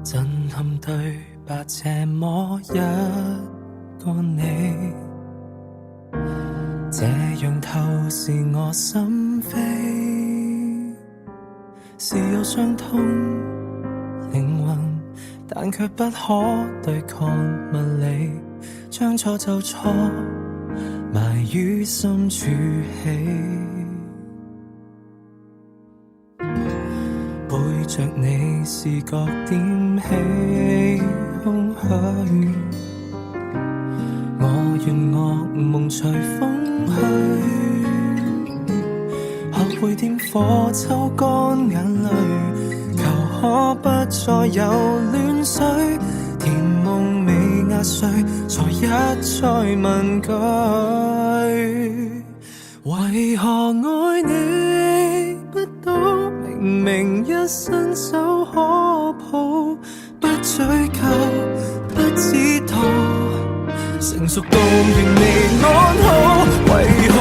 震撼對白這麼一個你，這樣透視我心扉，是有傷痛靈魂，但卻不可對抗物理，將錯就錯，埋於深處起。背着你視覺點起空虛，我願惡夢隨風去，學會點火抽乾眼淚，求可不再有亂水，甜夢未壓碎，才一再問句，為何愛你不到？明明一伸手可抱，不追究，不知道，成熟到仍未安好，為何